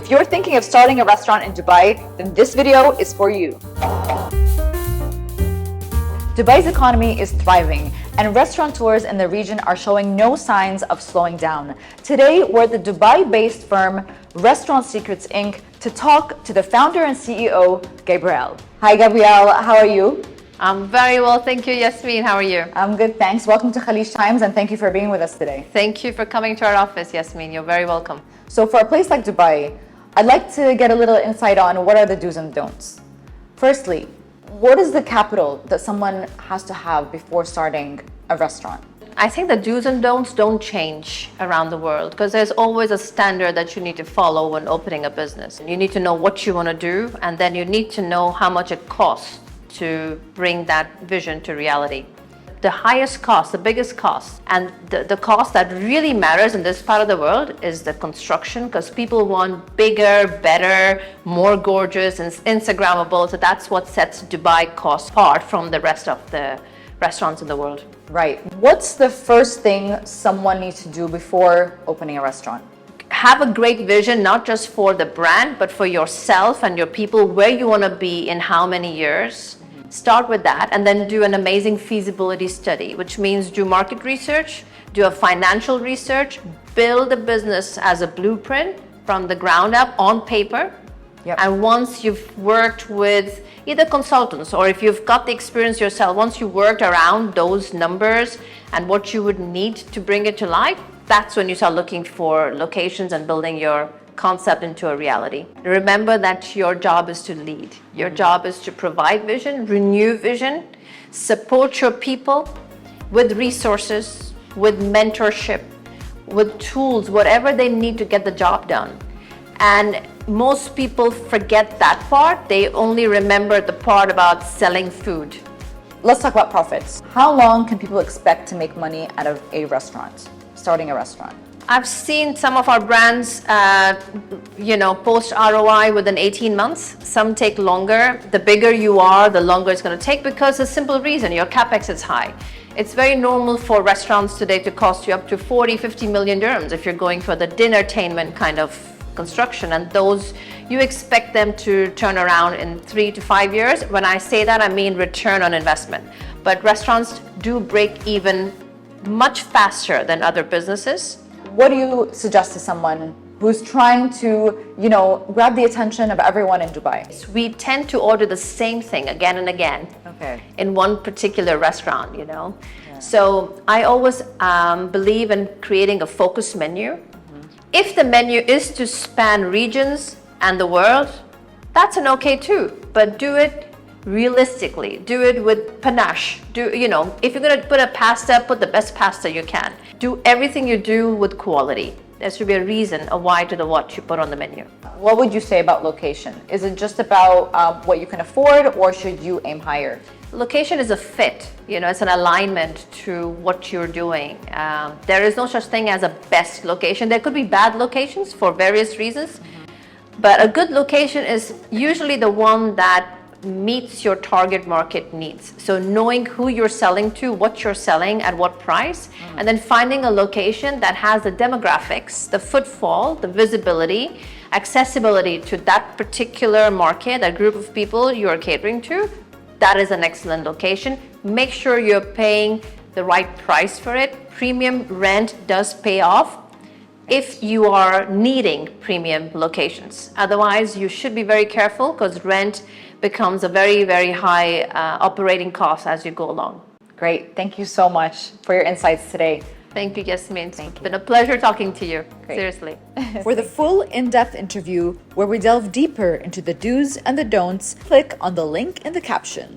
If you're thinking of starting a restaurant in Dubai, then this video is for you. Dubai's economy is thriving, and restaurateurs in the region are showing no signs of slowing down. Today, we're at the Dubai-based firm Restaurant Secrets Inc. to talk to the founder and CEO, Gabrielle. Hi, Gabrielle. How are you? I'm very well, thank you, Yasmin. How are you? I'm good, thanks. Welcome to Khalij Times, and thank you for being with us today. Thank you for coming to our office, Yasmin. You're very welcome. So for a place like Dubai, I'd like to get a little insight on what are the do's and don'ts. Firstly, what is the capital that someone has to have before starting a restaurant? I think the do's and don'ts don't change around the world because there's always a standard that you need to follow when opening a business. You need to know what you want to do, and then you need to know how much it costs to bring that vision to reality. The highest cost, the biggest cost, and the cost that really matters in this part of the world is the construction, because people want bigger, better, more gorgeous and Instagrammable. So that's what sets Dubai cost apart from the rest of the restaurants in the world. Right. What's the first thing someone needs to do before opening a restaurant? Have a great vision, not just for the brand, but for yourself and your people, where you want to be in how many years. Start with that, and then do an amazing feasibility study, which means do market research, do a financial research, build a business as a blueprint from the ground up on paper. Yep. And once you've worked with either consultants or if you've got the experience yourself, once you worked around those numbers and what you would need to bring it to life, that's when you start looking for locations and building your concept into a reality. Remember that your job is to lead. Your job is to provide vision, renew vision, support your people with resources, with mentorship, with tools, whatever they need to get the job done. And most people forget that part. They only remember the part about selling food. Let's talk about profits. How long can people expect to make money out of a restaurant, starting a restaurant? I've seen some of our brands, post ROI within 18 months. Some take longer. The bigger you are, the longer it's going to take, because a simple reason, your capex is high. It's very normal for restaurants today to cost you up to 40, 50 million dirhams if you're going for the dinnertainment kind of construction, and those you expect them to turn around in 3 to 5 years. When I say that, I mean return on investment. But restaurants do break even much faster than other businesses. What do you suggest to someone who's trying to, grab the attention of everyone in Dubai? We tend to order the same thing again and again in one particular restaurant, Yeah. So I always believe in creating a focused menu. If the menu is to span regions and the world, that's an okay too, but do it realistically. Do it with panache. If you're going to put a pasta, put the best pasta you can. Do everything you do with quality. There should be a reason, a why to the what you put on the menu. What would you say about location? Is it just about what you can afford, or should you aim higher? Location is a fit, it's an alignment to what you're doing. There is no such thing as a best location. There could be bad locations for various reasons, but a good location is usually the one that meets your target market needs. So knowing who you're selling to, what you're selling, at what price, and then finding a location that has the demographics, the footfall, the visibility, accessibility to that particular market, that group of people you're catering to. That is an excellent location. Make sure you're paying the right price for it. Premium rent does pay off if you are needing premium locations. Otherwise, you should be very careful, because rent becomes a very, very high operating cost as you go along. Great. Thank you so much for your insights today. Thank you, Yasmin. It's been a pleasure talking to you. Great. Seriously. For the full in-depth interview where we delve deeper into the do's and the don'ts, click on the link in the caption.